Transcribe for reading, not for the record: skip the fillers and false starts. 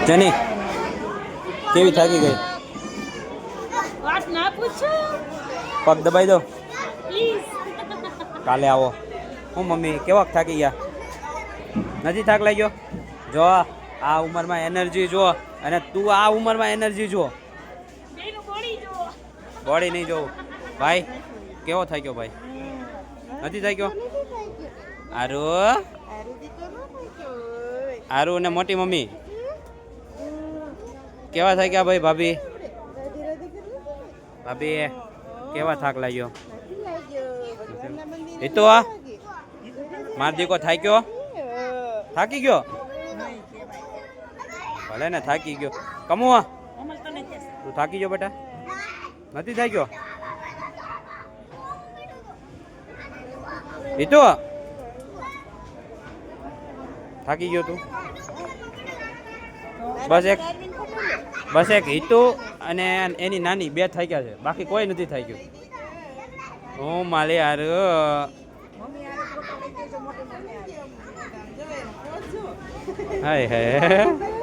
જેની કેવી થાકી ગઈ? વાત ના પૂછો પગ દબાઈ દો. પ્લીઝ. કાલે આવો. હું મમ્મી કેવાક થાકી ગયા? નથી થાક લાગ્યો? જો આ ઉંમરમાં એનર્જી જો, અને તું આ ઉંમરમાં એનર્જી જો. બેનું બોડી જુઓ. બોડી નહીં જોવું. ભાઈ કેવો થાક્યો ભાઈ? નથી થાક્યો? આરું આરું ને મોટી મમ્મી કેવા થાક્યા ભાઈ? ભાભી ભાભી કેવા થાક લાગ્યો? એ તો આ માર દીકો થાક્યો? થાકી ગયો? ભલે ને થાકી ગયો. કમુ તું થાકી ગયો બેટા? નથી થાક્યો? એ તો થાકી ગયો તું? બસ એક હિતુ અને એની નાની બે થાક્યા છે, બાકી કોઈ નથી થાક્યું. હું માલે યાર હાય હાય